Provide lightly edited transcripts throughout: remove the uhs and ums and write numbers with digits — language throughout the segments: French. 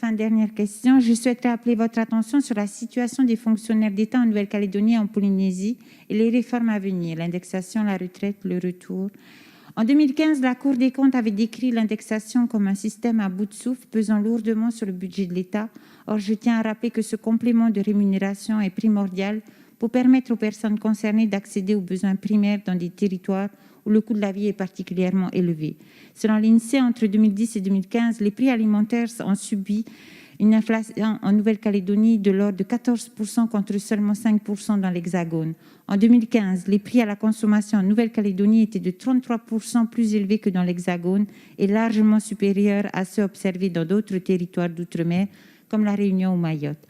enfin, dernière question. Je souhaiterais appeler votre attention sur la situation des fonctionnaires d'État en Nouvelle-Calédonie et en Polynésie et les réformes à venir, l'indexation, la retraite, le retour. En 2015, la Cour des comptes avait décrit l'indexation comme un système à bout de souffle pesant lourdement sur le budget de l'État. Or, je tiens à rappeler que ce complément de rémunération est primordial pour permettre aux personnes concernées d'accéder aux besoins primaires dans des territoires où le coût de la vie est particulièrement élevé. Selon l'INSEE, entre 2010 et 2015, les prix alimentaires ont subi une inflation en Nouvelle-Calédonie de l'ordre de 14% contre seulement 5% dans l'Hexagone. En 2015, les prix à la consommation en Nouvelle-Calédonie étaient de 33% plus élevés que dans l'Hexagone et largement supérieurs à ceux observés dans d'autres territoires d'outre-mer comme la Réunion ou Mayotte.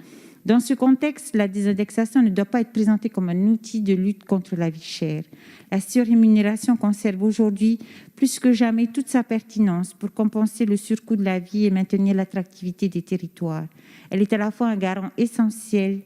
Dans ce contexte, la désindexation ne doit pas être présentée comme un outil de lutte contre la vie chère. La surrémunération conserve aujourd'hui plus que jamais toute sa pertinence pour compenser le surcoût de la vie et maintenir l'attractivité des territoires. Elle est à la fois un garant essentiel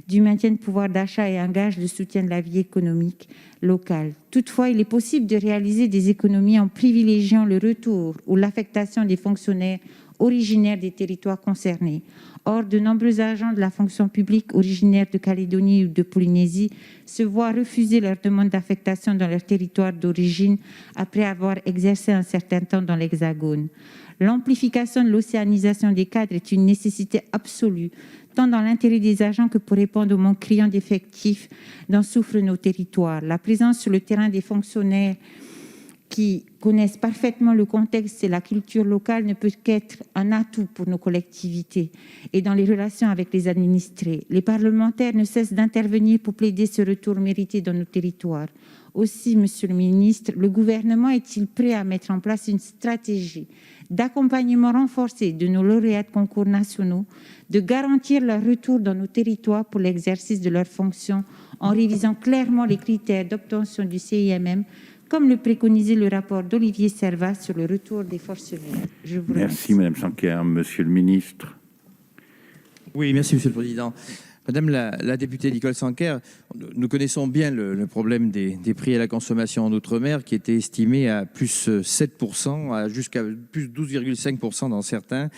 du maintien de pouvoir d'achat et un gage de soutien de la vie économique locale. Toutefois, il est possible de réaliser des économies en privilégiant le retour ou l'affectation des fonctionnaires originaires des territoires concernés. Or, de nombreux agents de la fonction publique originaires de Calédonie ou de Polynésie se voient refuser leur demande d'affectation dans leur territoire d'origine après avoir exercé un certain temps dans l'Hexagone. L'amplification de l'océanisation des cadres est une nécessité absolue, tant dans l'intérêt des agents que pour répondre au manque criant d'effectifs dont souffrent nos territoires. La présence sur le terrain des fonctionnaires qui connaissent parfaitement le contexte et la culture locale ne peut qu'être un atout pour nos collectivités et dans les relations avec les administrés. Les parlementaires ne cessent d'intervenir pour plaider ce retour mérité dans nos territoires. Aussi, Monsieur le ministre, le gouvernement est-il prêt à mettre en place une stratégie d'accompagnement renforcé de nos lauréats de concours nationaux, de garantir leur retour dans nos territoires pour l'exercice de leurs fonctions en révisant clairement les critères d'obtention du CIMM, comme le préconisait le rapport d'Olivier Servat sur le retour des forces vives. Je vous remercie. Merci, Madame Sanquer. Monsieur le ministre. Oui, merci, Monsieur le Président. Madame la députée Nicole Sanquer, nous connaissons bien le problème des prix à la consommation en Outre-mer qui était estimé à plus 7%, jusqu'à plus 12,5% dans certains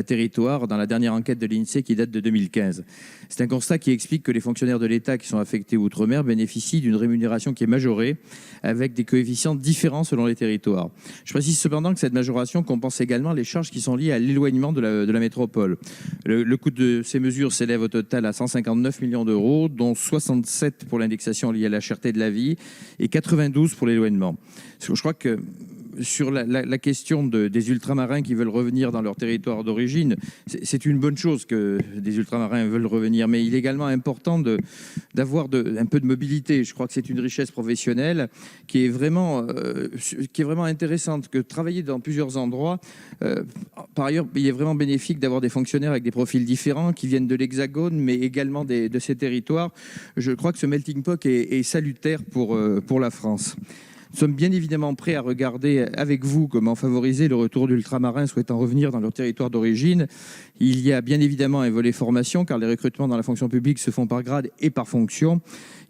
territoires, dans la dernière enquête de l'INSEE qui date de 2015. C'est un constat qui explique que les fonctionnaires de l'État qui sont affectés Outre-mer bénéficient d'une rémunération qui est majorée avec des coefficients différents selon les territoires. Je précise cependant que cette majoration compense également les charges qui sont liées à l'éloignement de la métropole. Le coût de ces mesures s'élève au total à 159 millions d'euros, dont 67 pour l'indexation liée à la cherté de la vie et 92 pour l'éloignement. Je crois que sur la question des ultramarins qui veulent revenir dans leur territoire d'origine, c'est une bonne chose que des ultramarins veulent revenir, mais il est également important d'avoir un peu de mobilité. Je crois que c'est une richesse professionnelle qui est vraiment intéressante, que travailler dans plusieurs endroits. Par ailleurs, il est vraiment bénéfique d'avoir des fonctionnaires avec des profils différents qui viennent de l'Hexagone, mais également de ces territoires. Je crois que ce melting pot est salutaire pour la France. Nous sommes bien évidemment prêts à regarder avec vous comment favoriser le retour d'ultramarins souhaitant revenir dans leur territoire d'origine. Il y a bien évidemment un volet formation, car les recrutements dans la fonction publique se font par grade et par fonction.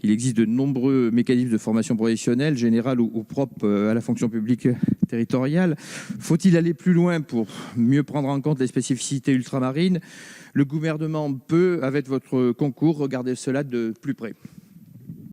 Il existe de nombreux mécanismes de formation professionnelle, générale ou propre à la fonction publique territoriale. Faut-il aller plus loin pour mieux prendre en compte les spécificités ultramarines ? Le gouvernement peut, avec votre concours, regarder cela de plus près.